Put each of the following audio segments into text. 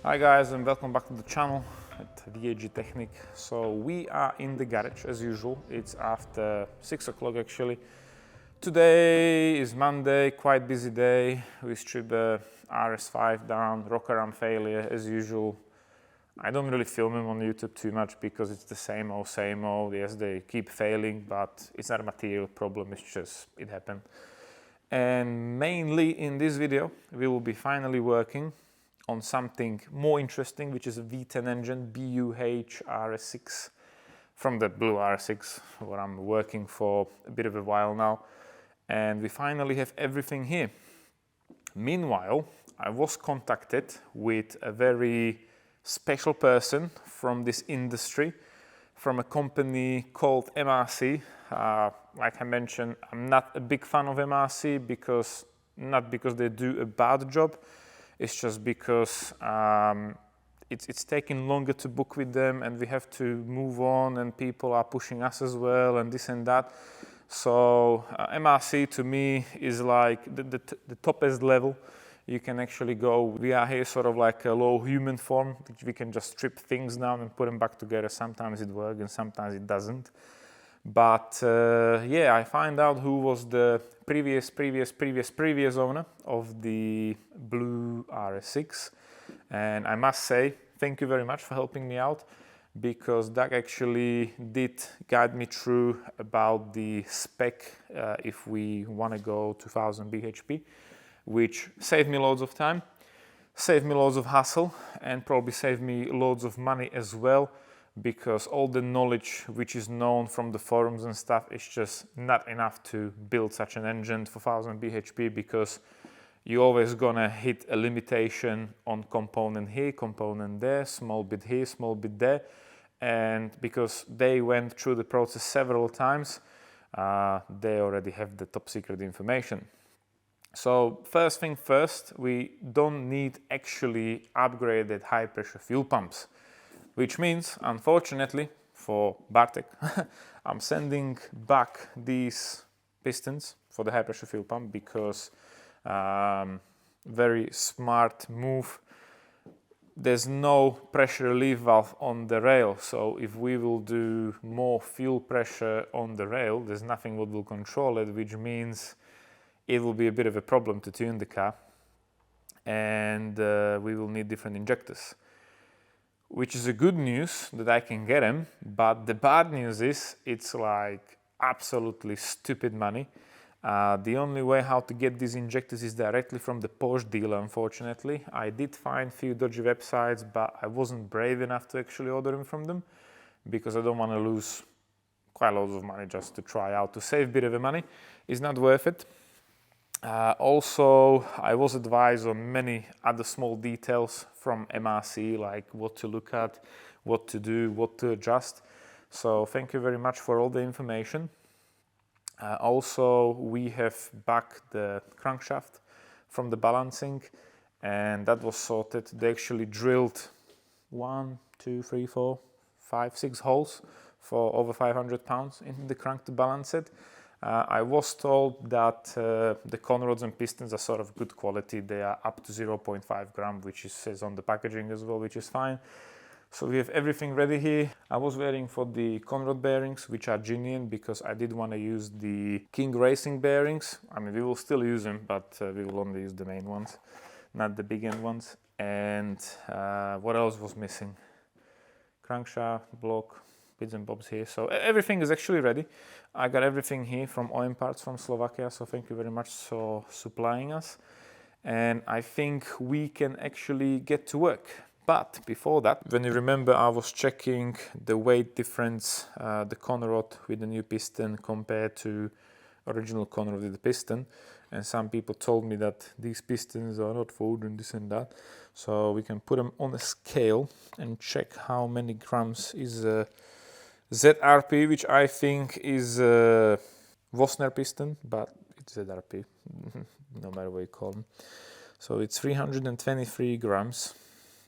Hi guys, and welcome back to the channel at VAG Technic. So we are in the garage as usual. It's after 6 o'clock actually. Today is Monday, quite busy day. We stripped the RS5 down, rock around failure as usual. I don't really film them on YouTube too much because it's the same old, same old. Yes, they keep failing, but it's not a material problem, it's just, it happened. And mainly in this video, we will be finally working on something more interesting, which is a V10 engine, BUH RS6 from the blue RS6, what I'm working for a bit of a while now. And we finally have everything here. Meanwhile, I was contacted with a very special person from this industry, from a company called MRC. Like I mentioned, I'm not a big fan of MRC not because they do a bad job. It's just because it's taking longer to book with them and we have to move on and people are pushing us as well and this and that. So MRC to me is like the toppest level you can actually go. We are here sort of like a low human form, which we can just strip things down and put them back together. Sometimes it works and sometimes it doesn't. But yeah, I find out who was the previous owner of the blue RS6, and I must say thank you very much for helping me out, because Doug actually did guide me through about the spec if we want to go 2000 bhp, which saved me loads of time, saved me loads of hassle, and probably saved me loads of money as well, because all the knowledge which is known from the forums and stuff is just not enough to build such an engine for 1000 bhp, because you're always gonna hit a limitation on component here, component there, small bit here, small bit there. And because they went through the process several times, they already have the top secret information. So first thing first, we don't need actually upgraded high pressure fuel pumps. Which means, unfortunately, for Bartek, I'm sending back these pistons for the high pressure fuel pump because very smart move. There's no pressure relief valve on the rail, so if we will do more fuel pressure on the rail, there's nothing that will control it, which means it will be a bit of a problem to tune the car, and we will need different injectors. Which is a good news that I can get them, but the bad news is it's like absolutely stupid money. The only way how to get these injectors is directly from the Porsche dealer, unfortunately. I did find a few dodgy websites, but I wasn't brave enough to actually order them from them because I don't want to lose quite loads of money just to try out. To save a bit of the money is not worth it. Also, I was advised on many other small details from MRC, like what to look at, what to do, what to adjust. So thank you very much for all the information. Also, we have back the crankshaft from the balancing, and that was sorted. They actually drilled 1, 2, 3, 4, 5, 6 holes for over 500 pounds into the crank to balance it. I was told that the conrods and pistons are sort of good quality. They are up to 0.5 gram, which says on the packaging as well, which is fine. So we have everything ready here. I was waiting for the conrod bearings, which are genuine, because I did want to use the King Racing bearings. I mean, we will still use them, but we will only use the main ones, not the big end ones. And what else was missing? Crankshaft, block, bits and bobs here. So everything is actually ready. I got everything here from OM Parts from Slovakia, so thank you very much for supplying us. And I think we can actually get to work. But before that, when you remember, I was checking the weight difference, the conrod with the new piston compared to original conrod with the piston. And some people told me that these pistons are not food and this and that. So we can put them on a scale and check how many grams is ZRP, which I think is Vossner piston, but it's ZRP, no matter what you call them. So it's 323 grams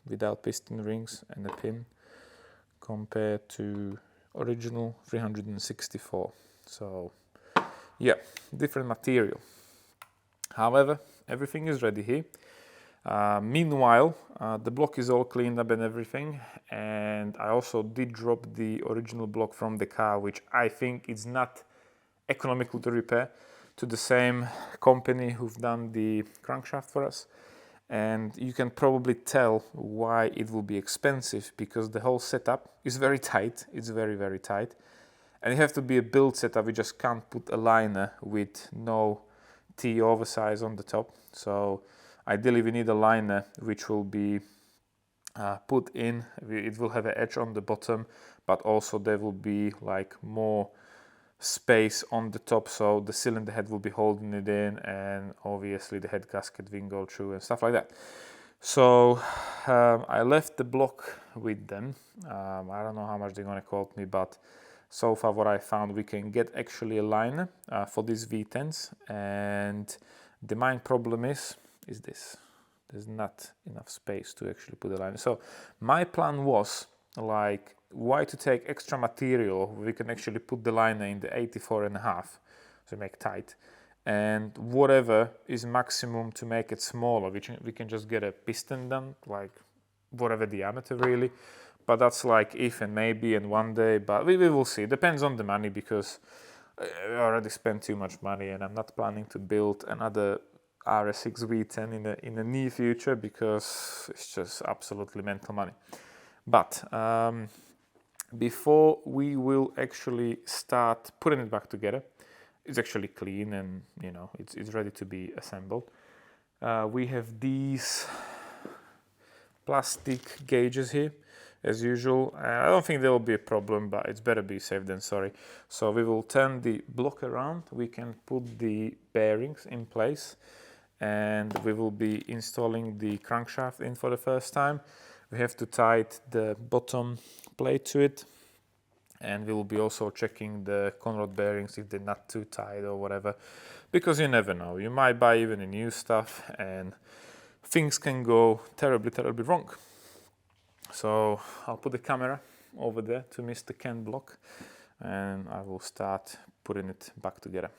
without piston rings and a pin, compared to original 364. So yeah, different material. However, everything is ready here. Meanwhile, the block is all cleaned up and everything, and I also did drop the original block from the car, which I think is not economical to repair, to the same company who've done the crankshaft for us. And you can probably tell why it will be expensive, because the whole setup is very tight. It's very, very tight. And it have to be a build setup. We just can't put a liner with no T oversize on the top. So ideally we need a liner which will be put in. It will have an edge on the bottom, but also there will be like more space on the top, so the cylinder head will be holding it in, and obviously the head gasket will go through and stuff like that. So I left the block with them. I don't know how much they're gonna quote me, but so far what I found, we can get actually a liner for these V10s, and the main problem is this: there's not enough space to actually put a liner. So my plan was like, why to take extra material? We can actually put the liner in the 84.5, so make tight, and whatever is maximum to make it smaller, we can just get a piston done, like whatever diameter really. But that's like if and maybe and one day, but we will see. Depends on the money, because I already spent too much money, and I'm not planning to build another RS6 V10 in the near future, because it's just absolutely mental money. But before we will actually start putting it back together, it's actually clean and it's ready to be assembled. We have these plastic gauges here, as usual. I don't think there will be a problem, but it's better be safe than sorry. So we will turn the block around. We can put the bearings in place, and we will be installing the crankshaft in for the first time. We have to tighten the bottom plate to it, and we will be also checking the conrod bearings if they're not too tight or whatever, because you never know. You might buy even the new stuff and things can go terribly, terribly wrong. So I'll put the camera over there to Mr. Ken block, and I will start putting it back together.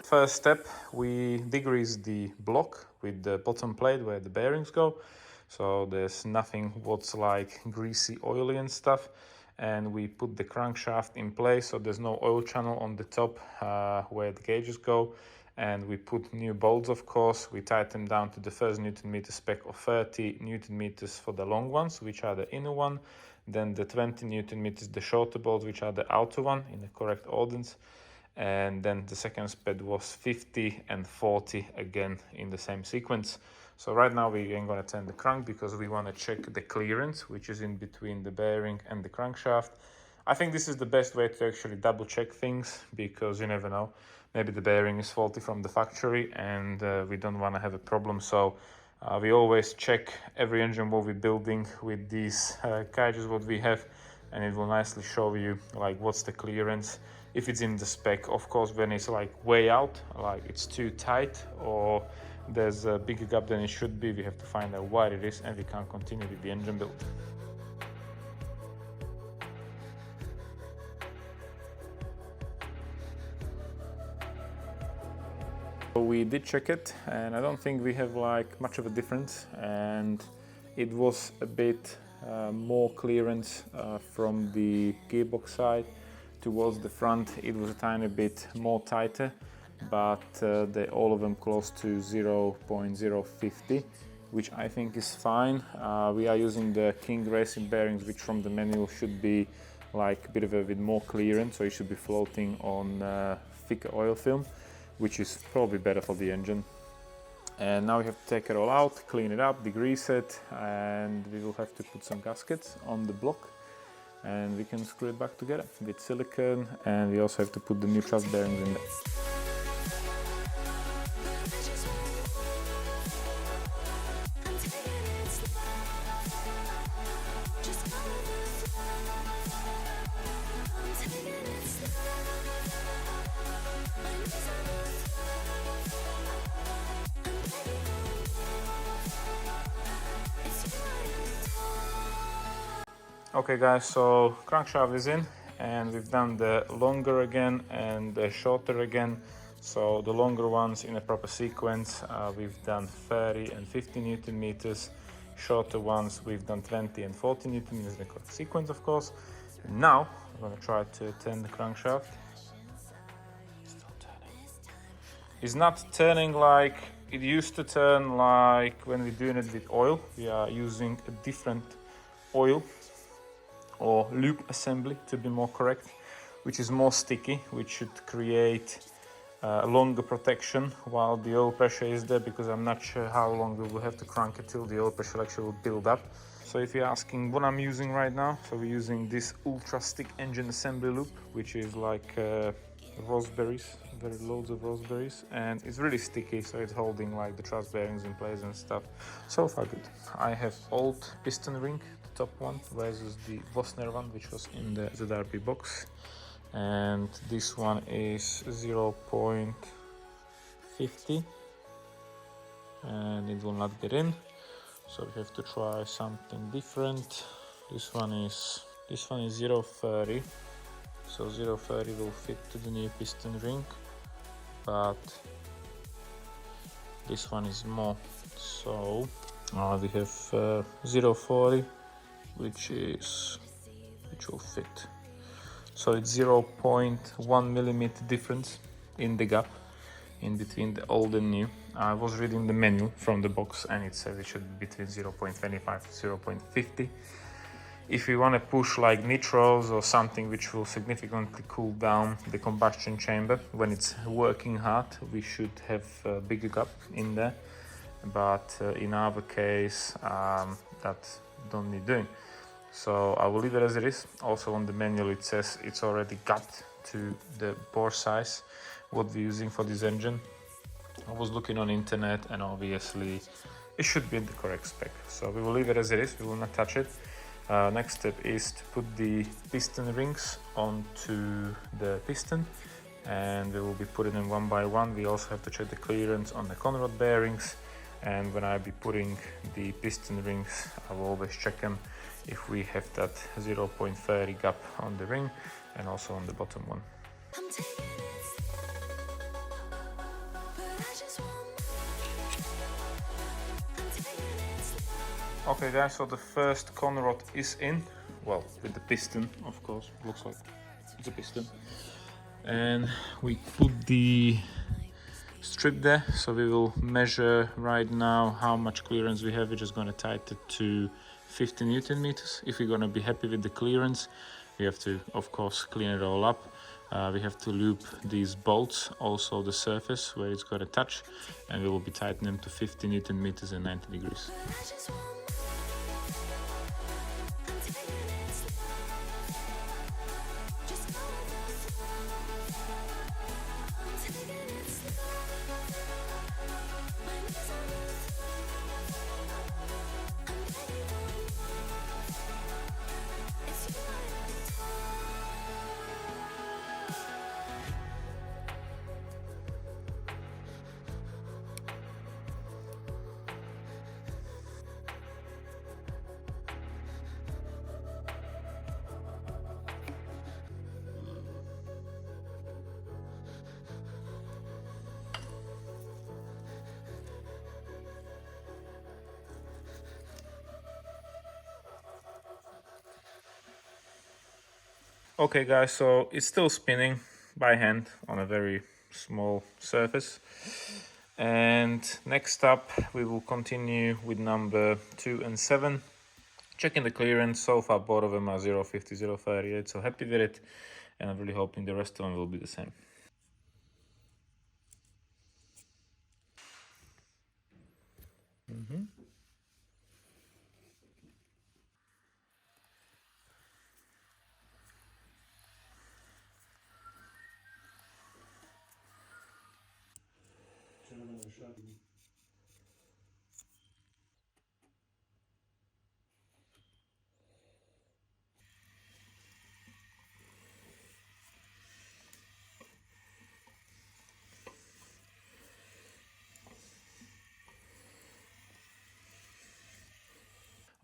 First step, we degrease the block with the bottom plate where the bearings go, so there's nothing what's like greasy, oily and stuff. And we put the crankshaft in place, so there's no oil channel on the top where the gauges go. And we put new bolts, of course. We tighten them down to the first Newton meter spec of 30 Newton meters for the long ones, which are the inner one. Then the 20 Newton meters, the shorter bolts, which are the outer one in the correct orders. And then the second spec was 50 and 40 again in the same sequence. So right now we ain't gonna turn the crank because we wanna check the clearance, which is in between the bearing and the crankshaft. I think this is the best way to actually double check things, because you never know. Maybe the bearing is faulty from the factory and we don't wanna have a problem. So we always check every engine what we're building with these gauges what we have, and it will nicely show you like what's the clearance. If it's in the spec, of course, when it's like way out, like it's too tight or there's a bigger gap than it should be, we have to find out what it is and we can't continue with the engine build. We did check it and I don't think we have like much of a difference, and it was a bit more clearance from the gearbox side towards the front. It was a tiny bit more tighter, but they're all of them close to 0.050, which I think is fine. We are using the King Racing bearings, which from the manual should be like a bit of a bit more clearance, so it should be floating on thicker oil film, which is probably better for the engine. And now we have to take it all out, clean it up, degrease it, and we will have to put some gaskets on the block and we can screw it back together with silicone, and we also have to put the new thrust bearings in there. Okay guys, so crankshaft is in and we've done the longer again and the shorter again. So the longer ones in a proper sequence, we've done 30 and 50 Newton meters. Shorter ones, we've done 20 and 40 Newton meters in the correct sequence, of course. And now, I'm gonna try to turn the crankshaft. Still turning. It's not turning like it used to turn, like when we're doing it with oil. We are using a different oil or loop assembly to be more correct, which is more sticky, which should create longer protection while the oil pressure is there, because I'm not sure how long we will have to crank it till the oil pressure actually will build up. So if you're asking what I'm using right now, so we're using this ultra stick engine assembly loop, which is like raspberries, very loads of raspberries, and it's really sticky, so it's holding like the truss bearings in place and stuff. So far good. I have old piston ring, the top one, versus the Vosner one, which was in the ZRP box, and this one is 0.50 and it will not get in, so we have to try something different. This one is 0.30, so 0.30 will fit to the new piston ring, but this one is more, so we have 0.40 which will fit. So it's 0.1 millimeter difference in the gap in between the old and new. I was reading the manual from the box and it says it should be between 0.25 to 0.50. If we want to push like nitros or something which will significantly cool down the combustion chamber when it's working hard, we should have a bigger gap in there. But in our case, that don't need doing. So I will leave it as it is. Also on the manual it says it's already got to the bore size what we're using for this engine. I was looking on internet and obviously it should be the correct spec. So we will leave it as it is, we will not touch it. Next step is to put the piston rings onto the piston, and we will be putting them one by one. We also have to check the clearance on the conrod bearings, and when I be putting the piston rings I will always check them if we have that 0.30 gap on the ring and also on the bottom one. Okay guys, so the first conrod is in, well, with the piston, of course, looks like it's a piston. And we put the strip there, so we will measure right now how much clearance we have. We're just going to tighten it to 50 Newton meters. If we're going to be happy with the clearance, we have to, of course, clean it all up. We have to loop these bolts, also the surface where it's going to touch, and we will be tightening them to 50 Newton meters and 90 degrees. Okay guys, so it's still spinning by hand on a very small surface. And next up we will continue with number 2 and 7. Checking the clearance. So far both of them are 0.50, 0.38, so happy with it, and I'm really hoping the rest of them will be the same.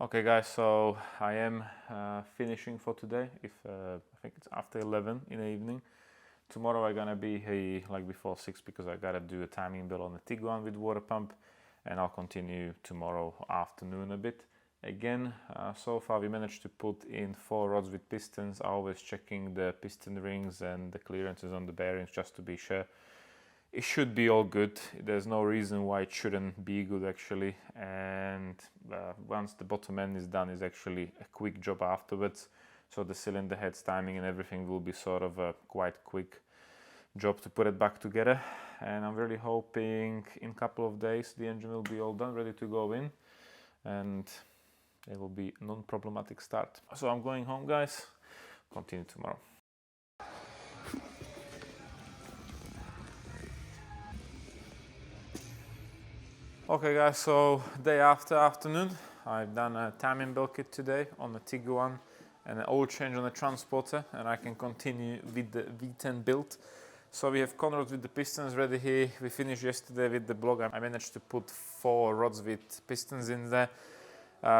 Okay guys, so I am finishing for today. I think it's after 11 in the evening. Tomorrow I'm gonna be here like before 6 because I gotta do a timing build on the Tiguan with water pump, and I'll continue tomorrow afternoon a bit. Again, so far we managed to put in 4 rods with pistons, always checking the piston rings and the clearances on the bearings just to be sure. It should be all good. There's no reason why it shouldn't be good actually, and once the bottom end is done, is actually a quick job afterwards. So the cylinder heads, timing and everything will be sort of a quite quick job to put it back together. And I'm really hoping in a couple of days the engine will be all done, ready to go in, and it will be a non-problematic start. So I'm going home guys, continue tomorrow. Okay guys, so day after afternoon, I've done a timing build kit today on the Tiguan and an oil change on the transporter, and I can continue with the V10 build. So we have conrods with the pistons ready here. We finished yesterday with the block. I managed to put 4 rods with pistons in there,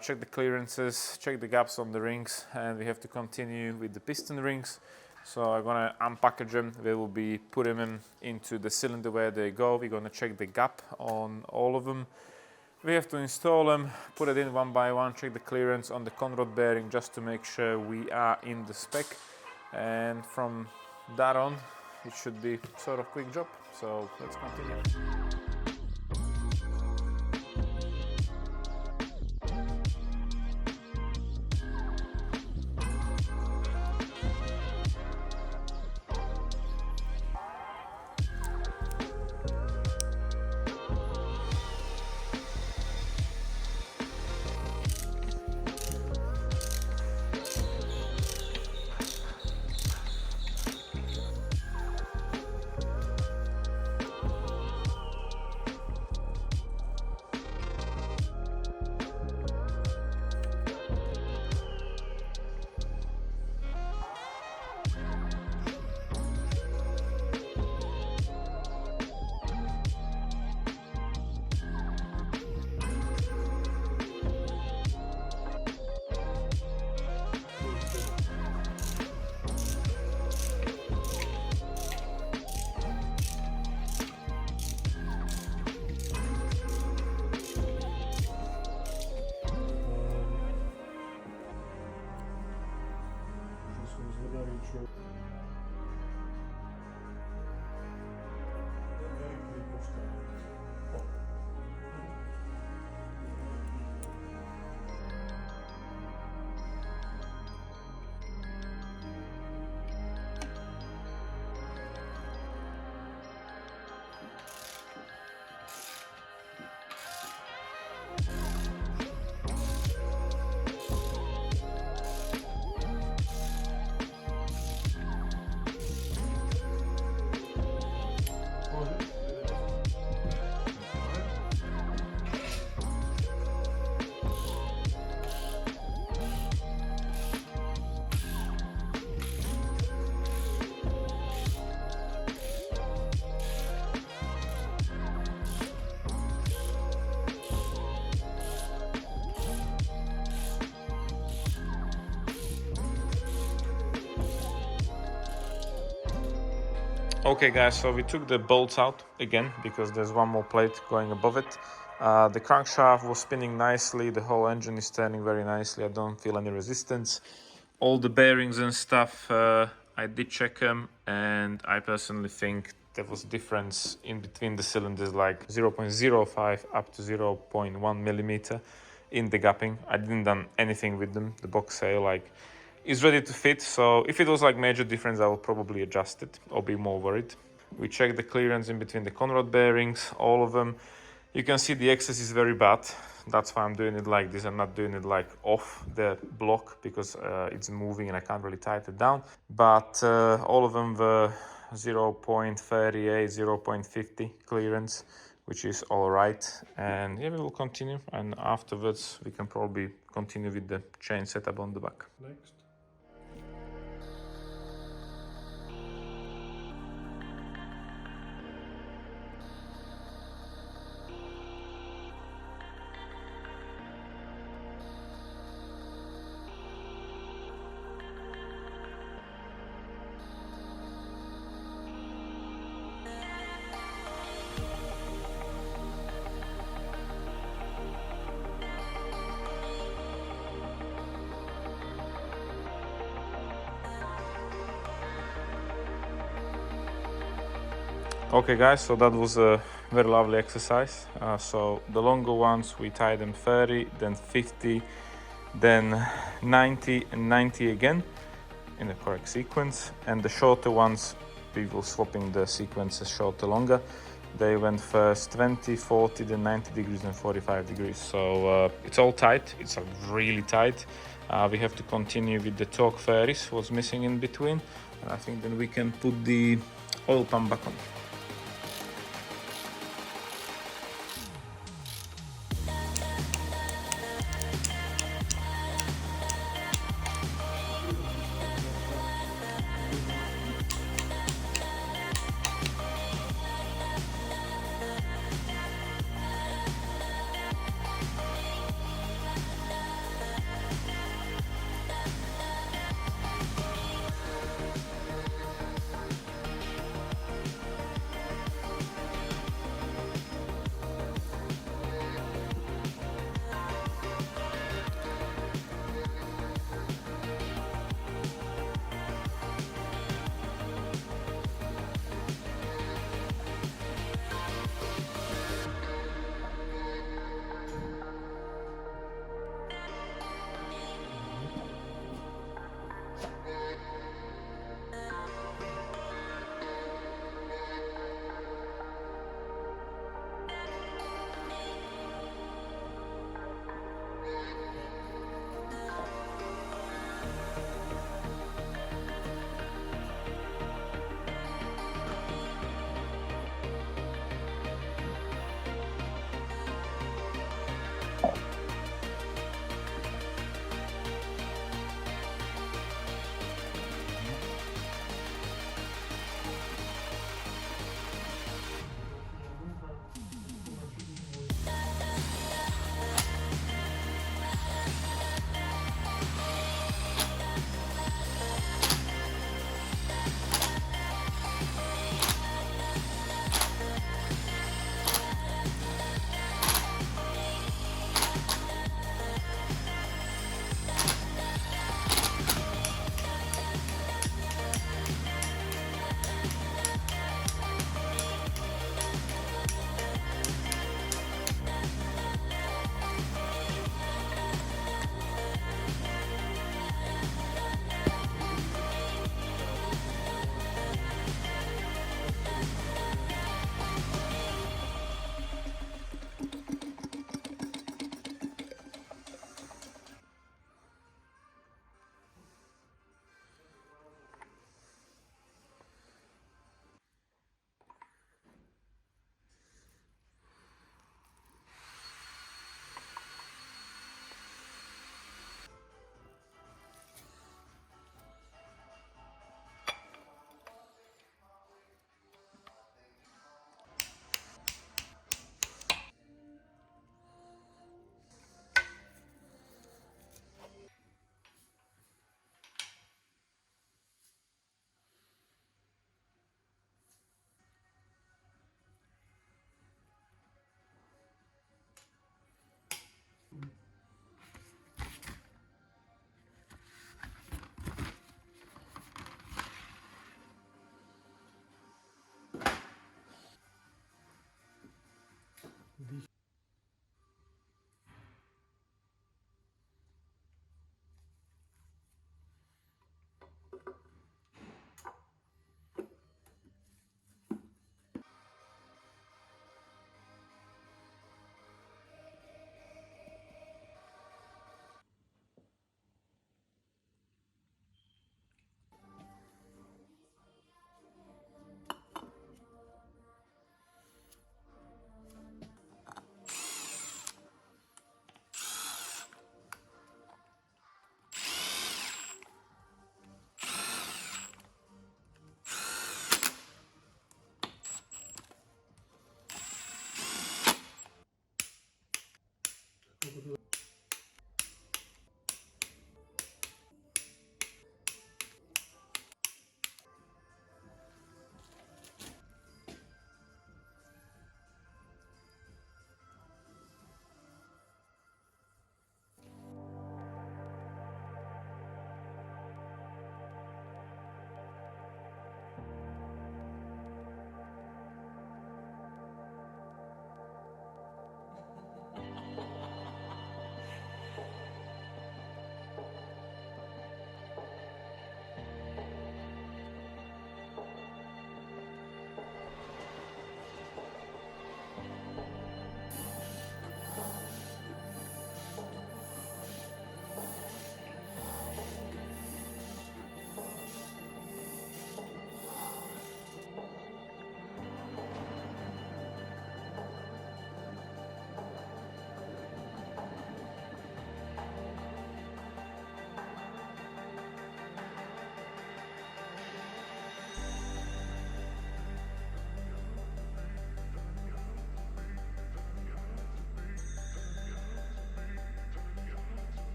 check the clearances, check the gaps on the rings, and we have to continue with the piston rings. So I'm gonna unpackage them. We will be putting them into the cylinder where they go. We're gonna check the gap on all of them. We have to install them, put it in one by one, check the clearance on the conrod bearing just to make sure we are in the spec. And from that on, it should be sort of quick job. So let's continue. Okay guys, so we took the bolts out again because there's one more plate going above it. The crankshaft was spinning nicely, the whole engine is turning very nicely, I don't feel any resistance. All the bearings and stuff, I did check them, and I personally think there was difference in between the cylinders, like 0.05 up to 0.1 millimeter in the gapping. I didn't done anything with them. The box say like is ready to fit, so if it was like major difference I will probably adjust it or be more worried. We checked the clearance in between the conrod bearings, all of them. You can see the excess is very bad. That's why I'm doing it like this. I'm not doing it like off the block because it's moving and I can't really tighten it down. But all of them were 0.38, 0.50 clearance, which is all right. And yeah, we will continue, and afterwards we can probably continue with the chain setup on the back. Next. Okay guys, so that was a very lovely exercise. So the longer ones we tie them 30, then 50, then 90 and 90 again in the correct sequence, and the shorter ones we will swapping the sequences shorter longer. They went first 20, 40, then 90 degrees and 45 degrees. So it's all tight, it's really tight. We have to continue with the torque 30s, was missing in between, and I think then we can put the oil pump back on.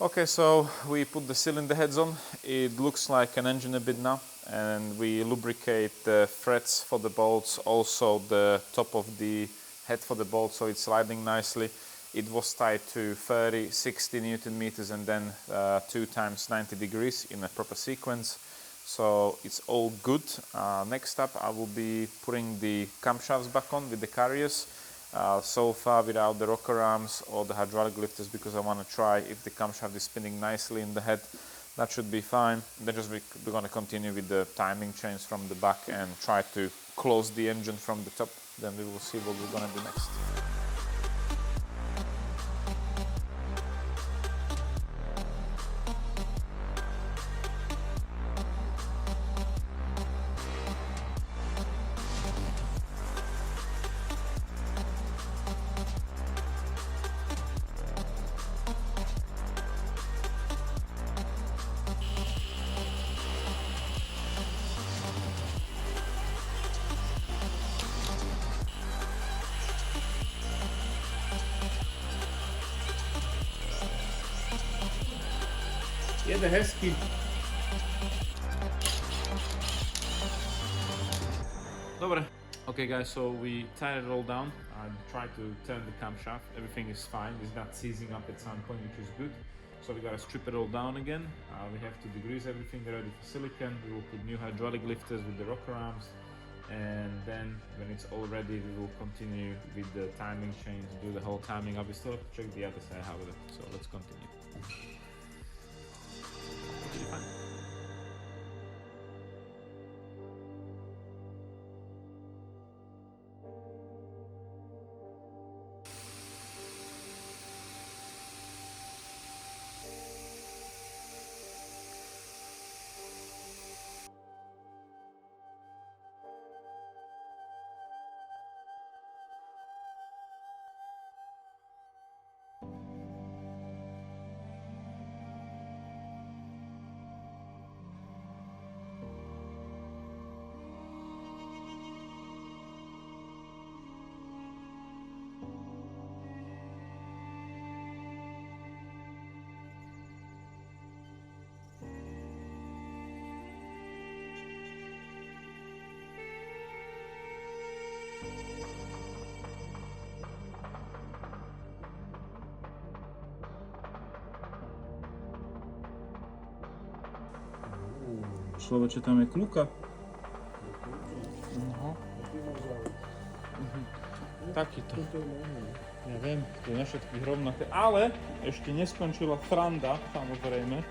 Okay, so we put the cylinder heads on. It looks like an engine a bit now, and we lubricate the frets for the bolts, also the top of the head for the bolt, so it's sliding nicely. It was tied to 30, 60 Newton meters and then 2 times 90 degrees in a proper sequence. So it's all good. Next up, I will be putting the camshafts back on with the carriers. So far without the rocker arms or the hydraulic lifters, because I want to try if the camshaft is spinning nicely in the head. That should be fine. Then we're going to continue with the timing chains from the back and try to close the engine from the top. Then we will see what we're going to do next. Jede hezky. Dobre. Okay guys, so we tied it all down. I tried to turn the camshaft. Everything is fine. It's not seizing up at some point, which is good. So we gotta strip it all down again. We have to degrease everything ready for silicon. We will put new hydraulic lifters with the rocker arms. And then when it's all ready, we will continue with the timing chains, do the whole timing. We still have to check the other side how it is. So let's continue. Človeče, tam je kľúka. Takýto. Ja viem, to je na všetkých rovnaké, ale ešte neskončila sranda, samozrejme.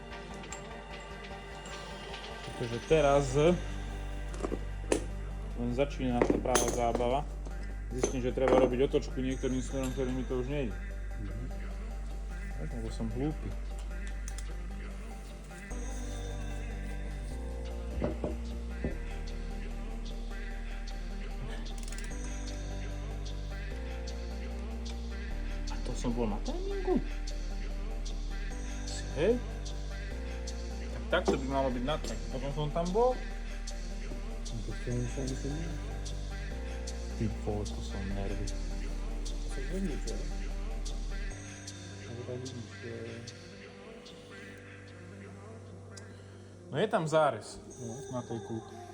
Pretože teraz len začína tá práva zábava. Zistím, že treba robiť otočku niektorým smerom, ktorým mi to už nejde. Lebo som hlúpy. Som bol na timingu. Hej. Tak takto by malo byť na track. Potom som tam bol. Ty vole, to som nervy. No je tam zárez na tej kúpe.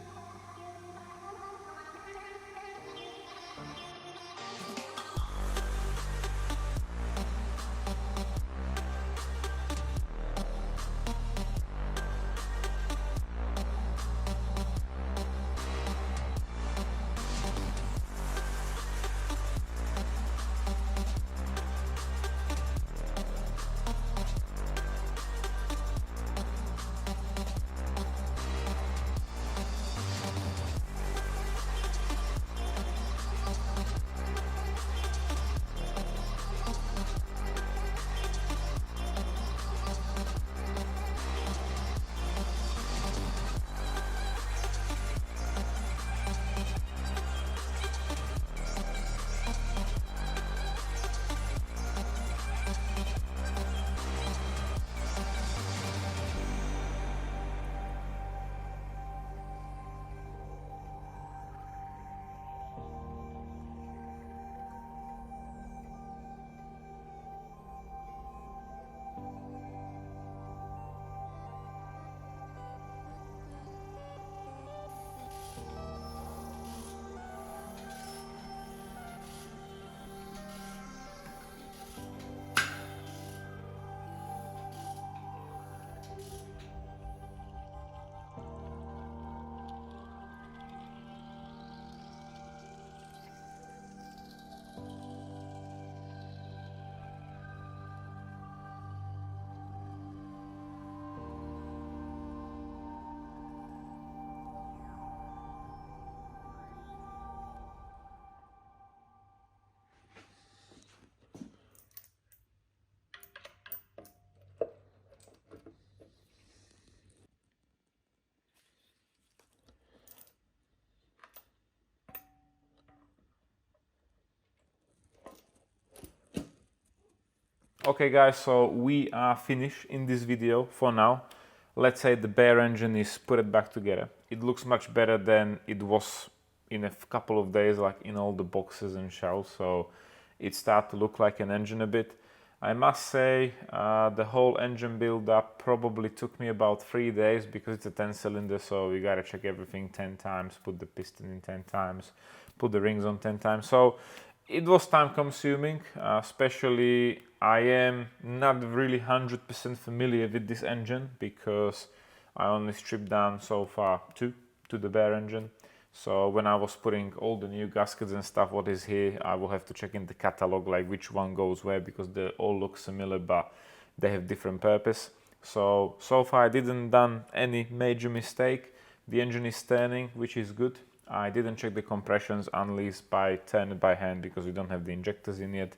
Okay guys, so we are finished in this video for now. Let's say the bare engine is put it back together. It looks much better than it was in a couple of days, like in all the boxes and shells, so it started to look like an engine a bit. I must say the whole engine build up probably took me about 3 days because it's a 10 cylinder, so you gotta check everything 10 times, put the piston in 10 times, put the rings on 10 times. So it was time consuming, especially I am not really 100% familiar with this engine because I only stripped down so far two to the bare engine. So when I was putting all the new gaskets and stuff what is here, I will have to check in the catalog like which one goes where, because they all look similar but they have different purpose. So far I didn't done any major mistake. The engine is turning, which is good. I didn't check the compressions unless by turn it by hand because we don't have the injectors in yet.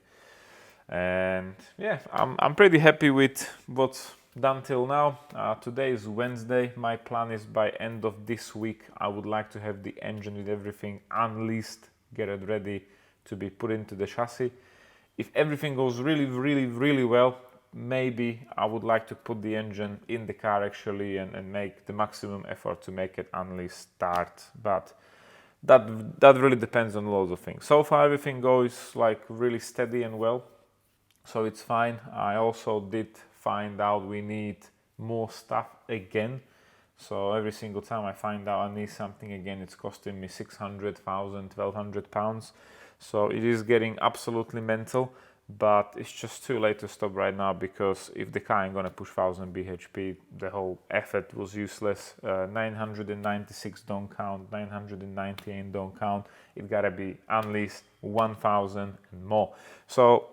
And yeah, I'm pretty happy with what's done till now. Today is Wednesday. My plan is by end of this week I would like to have the engine with everything unleashed, get it ready to be put into the chassis. If everything goes really well, maybe I would like to put the engine in the car actually and make the maximum effort to make it unleashed start, but that really depends on loads of things. So far everything goes like really steady and well, so it's fine. I also did find out we need more stuff again, so every single time I find out I need something again, it's costing me 600, 1,000, 1,200 pounds. So it is getting absolutely mental, but it's just too late to stop right now because if the car ain't gonna push 1,000 bhp, the whole effort was useless. 996 don't count, 998 don't count. It gotta be at least 1,000 and more. So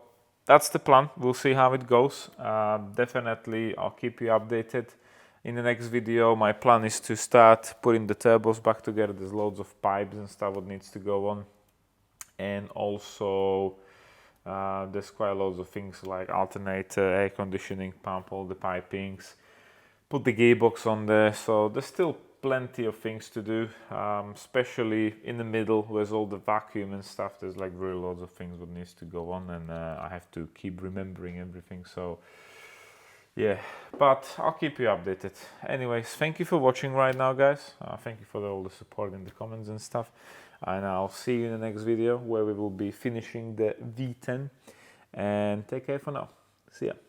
that's the plan. We'll see how it goes. Definitely I'll keep you updated. In the next video my plan is to start putting the turbos back together. There's loads of pipes and stuff that needs to go on, and also there's quite loads of things like alternator, air conditioning pump, all the pipings, put the gearbox on there. So there's still plenty of things to do, especially in the middle where's all the vacuum and stuff. There's like really loads of things that needs to go on, and I have to keep remembering everything. So yeah, but I'll keep you updated. Anyways, thank you for watching right now, guys. Thank you for all the support in the comments and stuff. And I'll see you in the next video where we will be finishing the V10. And take care for now. See ya.